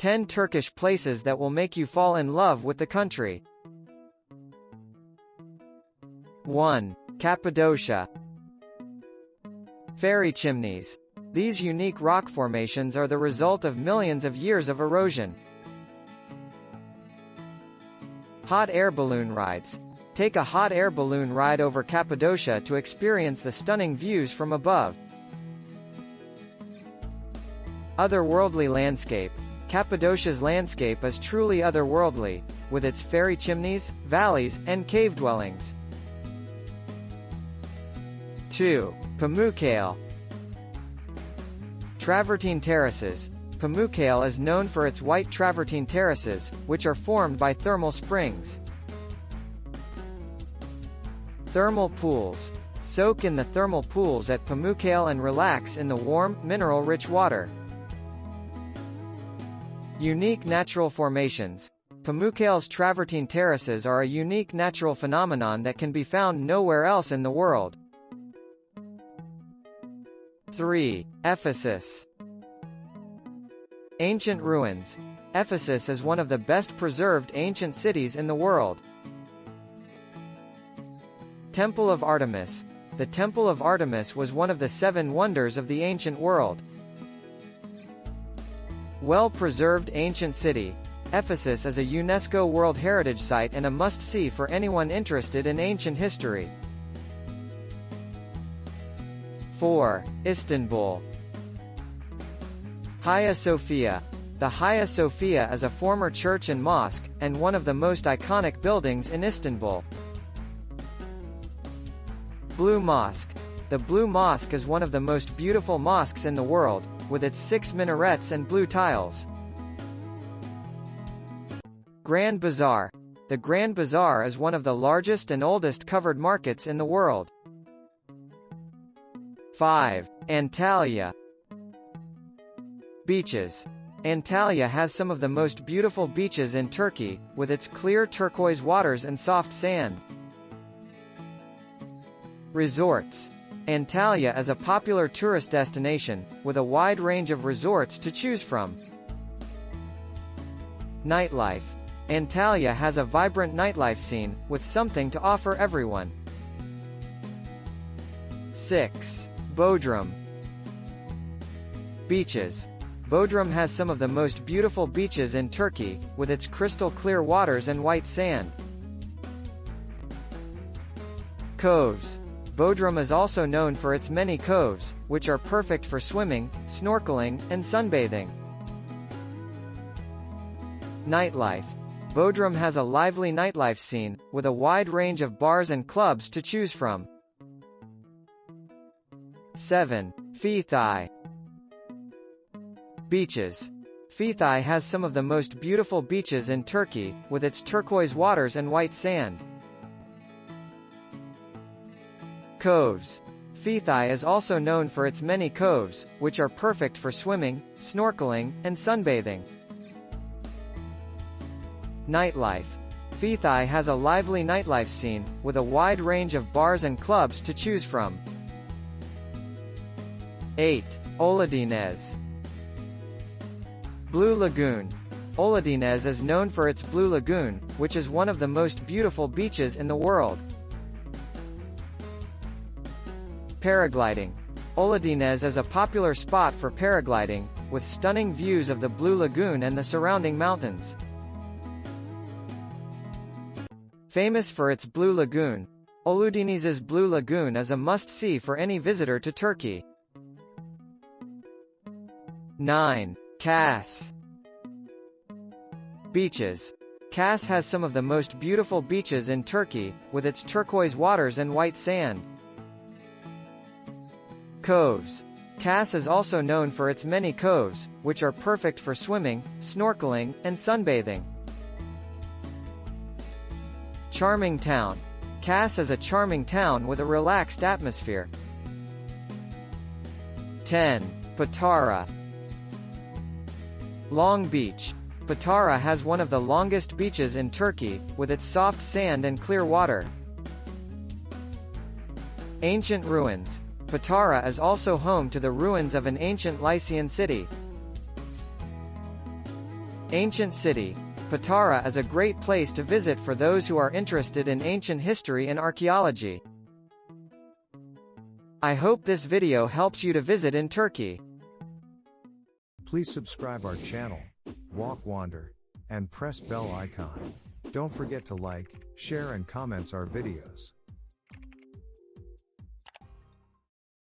10 Turkish places that will make you fall in love with the country. 1. Cappadocia. Fairy chimneys. These unique rock formations are the result of millions of years of erosion. Hot air balloon rides. Take a hot air balloon ride over Cappadocia to experience the stunning views from above. Otherworldly landscape. Cappadocia's landscape is truly otherworldly, with its fairy chimneys, valleys, and cave dwellings. 2. Pamukkale. Travertine terraces. Pamukkale is known for its white travertine terraces, which are formed by thermal springs. Thermal pools. Soak in the thermal pools at Pamukkale and relax in the warm, mineral-rich water. Unique natural formations. Pamukkale's travertine terraces are a unique natural phenomenon that can be found nowhere else in the world. 3. Ephesus. Ancient ruins. Ephesus is one of the best preserved ancient cities in the world. Temple of Artemis. The Temple of Artemis was one of the 7 wonders of the ancient world. Well-preserved ancient city. Ephesus is a UNESCO World Heritage Site and a must-see for anyone interested in ancient history. 4. Istanbul. Hagia Sophia. The Hagia Sophia is a former church and mosque, and one of the most iconic buildings in Istanbul. Blue Mosque. The Blue Mosque is one of the most beautiful mosques in the world, with its 6 minarets and blue tiles. Grand Bazaar. The Grand Bazaar is one of the largest and oldest covered markets in the world. 5. Antalya. Beaches. Antalya has some of the most beautiful beaches in Turkey, with its clear turquoise waters and soft sand. Resorts. Antalya is a popular tourist destination, with a wide range of resorts to choose from. Nightlife. Antalya has a vibrant nightlife scene, with something to offer everyone. 6. Bodrum. Beaches. Bodrum has some of the most beautiful beaches in Turkey, with its crystal clear waters and white sand. Coves. Bodrum is also known for its many coves, which are perfect for swimming, snorkeling, and sunbathing. Nightlife. Bodrum has a lively nightlife scene, with a wide range of bars and clubs to choose from. 7. Fethiye. Beaches. Fethiye has some of the most beautiful beaches in Turkey, with its turquoise waters and white sand. Coves. Fethiye is also known for its many coves, which are perfect for swimming, snorkeling, and sunbathing. Nightlife. Fethiye has a lively nightlife scene, with a wide range of bars and clubs to choose from. 8. Ölüdeniz. Blue Lagoon. Ölüdeniz is known for its Blue Lagoon, which is one of the most beautiful beaches in the world. Paragliding. Ölüdeniz is a popular spot for paragliding, with stunning views of the Blue Lagoon and the surrounding mountains. Famous for its Blue Lagoon, Ölüdeniz's Blue Lagoon is a must-see for any visitor to Turkey. 9. Kars. Beaches. Kars has some of the most beautiful beaches in Turkey, with its turquoise waters and white sand. Coves. Kars is also known for its many coves, which are perfect for swimming, snorkeling, and sunbathing. Charming town. Kars is a charming town with a relaxed atmosphere. 10. Patara. Long Beach. Patara has one of the longest beaches in Turkey, with its soft sand and clear water. Ancient ruins. Patara is also home to the ruins of an ancient Lycian city. Ancient city. Patara is a great place to visit for those who are interested in ancient history and archaeology. I hope this video helps you to visit in Turkey. Please subscribe our channel, Walk Wander, and press bell icon. Don't forget to like, share and comments our videos.